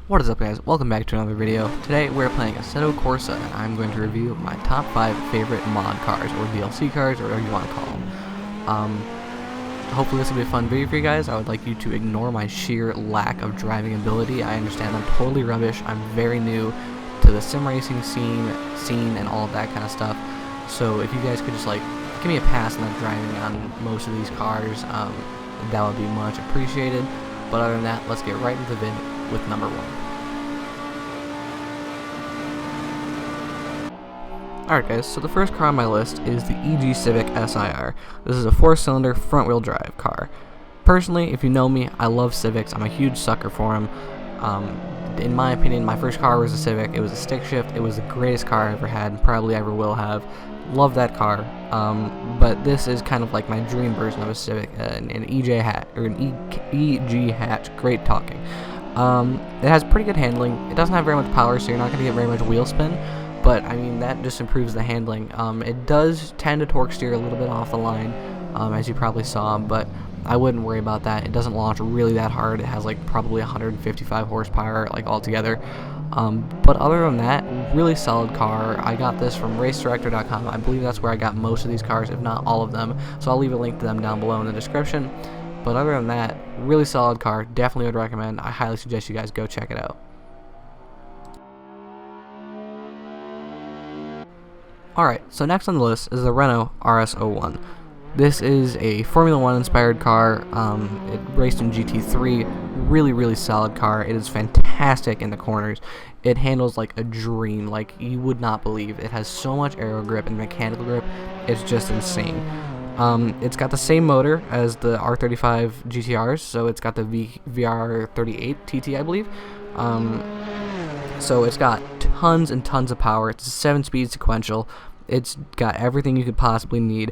What is up, guys? Welcome back to another video. Today we're playing Assetto Corsa, and I'm going to review my top 5 favorite mod cars, or DLC cars, or whatever you want to call them. Hopefully this will be a fun video for you guys. I would like you to ignore my sheer lack of driving ability. I understand I'm totally rubbish. I'm very new to the sim racing scene and all of that kind of stuff. So if you guys could just give me a pass on the driving on most of these cars, that would be much appreciated. But other than that, let's get right into the vid with number 1. Alright guys, so the first car on my list is the EG Civic SIR. This is a 4-cylinder front-wheel drive car. Personally, if you know me, I love Civics. I'm a huge sucker for them. In my opinion, my first car was a Civic. It was a stick shift. It was the greatest car I ever had and probably ever will have. Love that car. But this is kind of like my dream version of a Civic, an EG hatch. Great talking. It has pretty good handling. It doesn't have very much power, so you're not going to get very much wheel spin. But, I mean, that just improves the handling. It does tend to torque steer a little bit off the line, as you probably saw, but I wouldn't worry about that. It doesn't launch really that hard. It has, probably 155 horsepower, altogether. But other than that, really solid car. I got this from racedirector.com. I believe that's where I got most of these cars, if not all of them. So I'll leave a link to them down below in the description. But other than that, really solid car. Definitely would recommend. I highly suggest you guys go check it out. Alright, so next on the list is the Renault RS01. This is a Formula 1 inspired car. It raced in GT3. Really solid car. It is fantastic in the corners. It handles like a dream, like you would not believe. It has so much aero grip and mechanical grip. It's just insane. It's got the same motor as the R35 GTRs, so it's got the VR38 TT, I believe. So it's got tons and tons of power. It's a 7-speed sequential. It's got everything you could possibly need.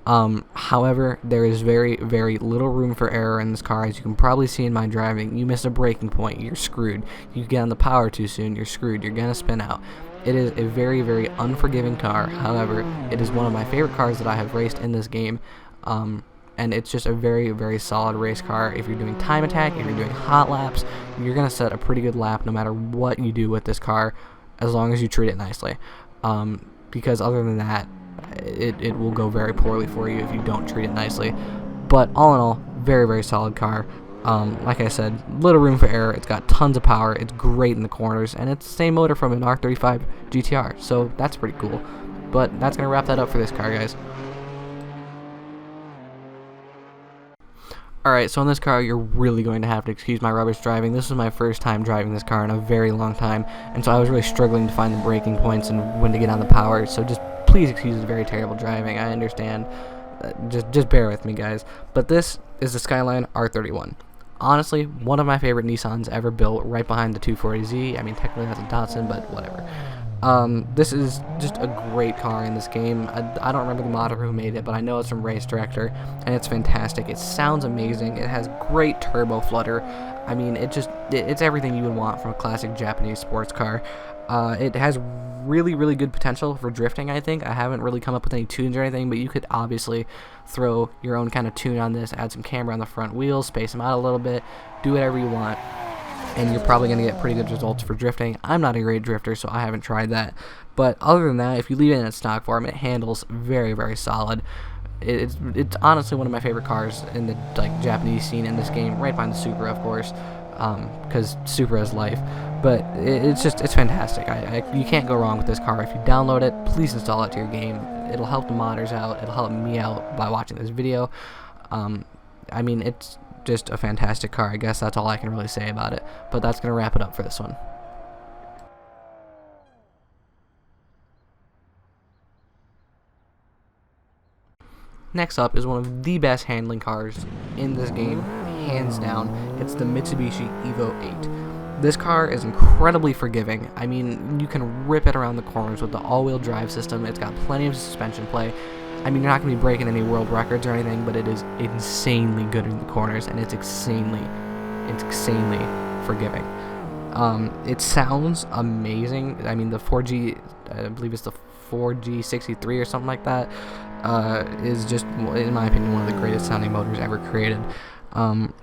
However, there is very little room for error in this car. As you can probably see in my driving, you miss a braking point, you're screwed. You get on the power too soon, you're screwed. You're gonna spin out. It is a very unforgiving car. However, it is one of my favorite cars that I have raced in this game. And it's just a very solid race car. If you're doing time attack, if you're doing hot laps, you're gonna set a pretty good lap no matter what you do with this car, as long as you treat it nicely. Because other than that, it will go very poorly for you if you don't treat it nicely. But all in all, very solid car. Like I said, little room for error. It's got tons of power. It's great in the corners, and it's the same motor from an R35 GTR, so that's pretty cool. But that's gonna wrap that up for this car, guys. Alright, so in this car, you're really going to have to excuse my rubbish driving. This was my first time driving this car in a very long time, and so I was really struggling to find the braking points and when to get on the power, so just please excuse the very terrible driving. I understand. Just bear with me, guys. But this is the Skyline R31. Honestly, one of my favorite Nissans ever built, right behind the 240Z. I mean, technically that's a Datsun, but whatever. This is just a great car in this game. I don't remember the modder who made it, but I know it's from Race Director, and it's fantastic. It sounds amazing. It has great turbo flutter. I mean, it's everything you would want from a classic Japanese sports car. It has really good potential for drifting, I think. I haven't really come up with any tunes or anything, but you could obviously throw your own kind of tune on this, add some camber on the front wheels, space them out a little bit, do whatever you want, and you're probably going to get pretty good results for drifting. I'm not a great drifter, so I haven't tried that. But other than that, if you leave it in its stock form, it handles very solid. It's honestly one of my favorite cars in the Japanese scene in this game, right behind the Supra, of course, because Supra is life. But it's fantastic. You can't go wrong with this car. If you download it, please install it to your game. It'll help the modders out. It'll help me out by watching this video. I mean, it's just a fantastic car. I guess that's all I can really say about it. But that's going to wrap it up for this one. Next up is one of the best handling cars in this game, hands down. It's the Mitsubishi Evo 8. This car is incredibly forgiving. I mean, you can rip it around the corners with the all-wheel drive system. It's got plenty of suspension play. I mean, you're not going to be breaking any world records or anything, but it is insanely good in the corners, and it's insanely forgiving. It sounds amazing. I mean, the 4G, I believe it's the 4G63 or something like that, is just, in my opinion, one of the greatest sounding motors ever created. and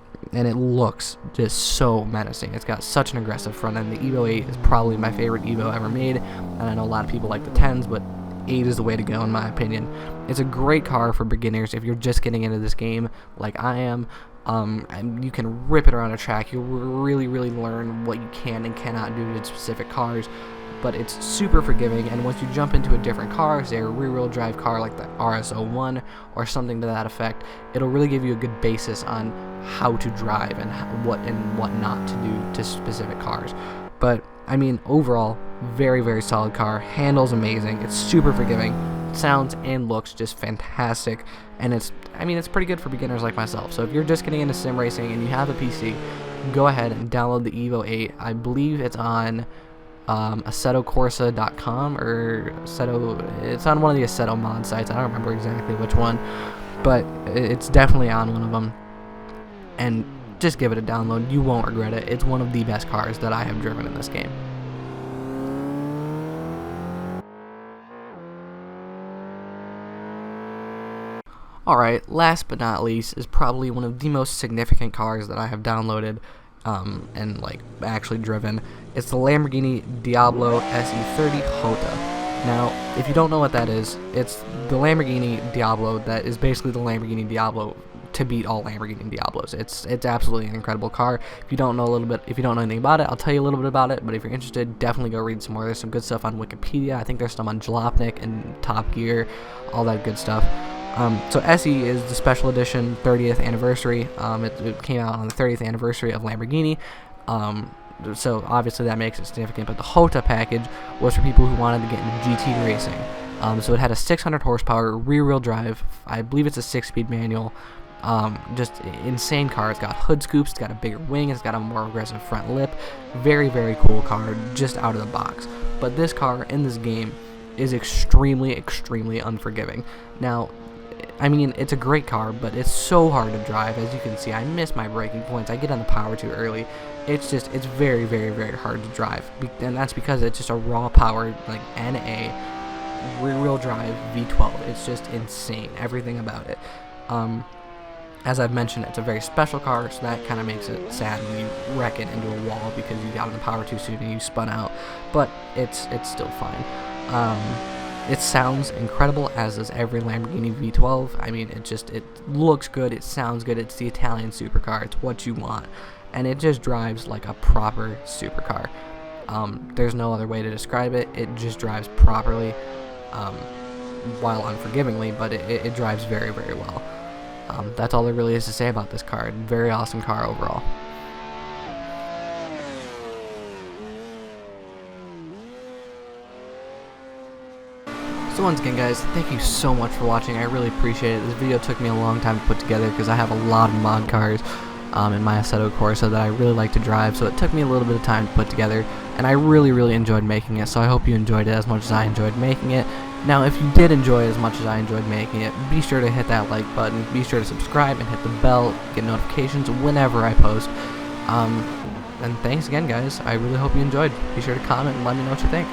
it looks just so menacing. It's got such an aggressive front end. The Evo 8 is probably my favorite Evo ever made, and I know a lot of people like the 10s, but 8 is the way to go in my opinion. It's a great car for beginners if you're just getting into this game like I am. And you can rip it around a track. You'll really learn what you can and cannot do to specific cars, but it's super forgiving. And once you jump into a different car, say a rear-wheel drive car like the RS01 or something to that effect, it'll really give you a good basis on how to drive and what not to do to specific cars. But I mean, overall, very solid car. Handles amazing. It's super forgiving. Sounds and looks just fantastic, and it's pretty good for beginners like myself. So if you're just getting into sim racing and you have a PC, go ahead and download the Evo 8. I believe it's on AssettoCorsa.com or it's on one of the Assetto mod sites. I don't remember exactly which one, but it's definitely on one of them. And just give it a download. You won't regret it. It's one of the best cars that I have driven in this game. Alright, last but not least is probably one of the most significant cars that I have downloaded and like actually driven. It's the Lamborghini Diablo SE30 Jota. Now, if you don't know what that is, it's the Lamborghini Diablo that is basically the Lamborghini Diablo to beat all Lamborghini Diablos. It's absolutely an incredible car. If you don't know anything about it, I'll tell you a little bit about it, but if you're interested, definitely go read some more. There's some good stuff on Wikipedia. I think there's some on Jalopnik and Top Gear, all that good stuff. So SE is the special edition 30th anniversary. It came out on the 30th anniversary of Lamborghini. So obviously that makes it significant, but the Jota package was for people who wanted to get into GT racing. So it had a 600 horsepower rear-wheel drive. I believe it's a 6-speed manual. Just insane car. It's got hood scoops, it's got a bigger wing, it's got a more aggressive front lip. Very cool car, just out of the box. But this car in this game is extremely unforgiving. Now, I mean, it's a great car, but it's so hard to drive. As you can see, I miss my braking points. I get on the power too early. It's very hard to drive, and that's because it's just a raw power, like NA rear-wheel drive V12. It's just insane, everything about it. As I've mentioned, it's a very special car, so that kind of makes it sad when you wreck it into a wall because you got on the power too soon and you spun out. But it's still fine. It sounds incredible, as does every Lamborghini V12. I mean, it looks good, it sounds good, it's the Italian supercar, it's what you want, and it just drives like a proper supercar. There's no other way to describe it. It just drives properly, while unforgivingly, but it drives very well. That's all there really is to say about this car. Very awesome car overall. So once again, guys, thank you so much for watching. I really appreciate it. This video took me a long time to put together because I have a lot of mod cars in my Assetto Corsa that I really like to drive, so it took me a little bit of time to put together, and I really enjoyed making it, so I hope you enjoyed it as much as I enjoyed making it. Now, if you did enjoy it as much as I enjoyed making it, be sure to hit that like button, be sure to subscribe and hit the bell, get notifications whenever I post. And thanks again, guys. I really hope you enjoyed. Be sure to comment and let me know what you think.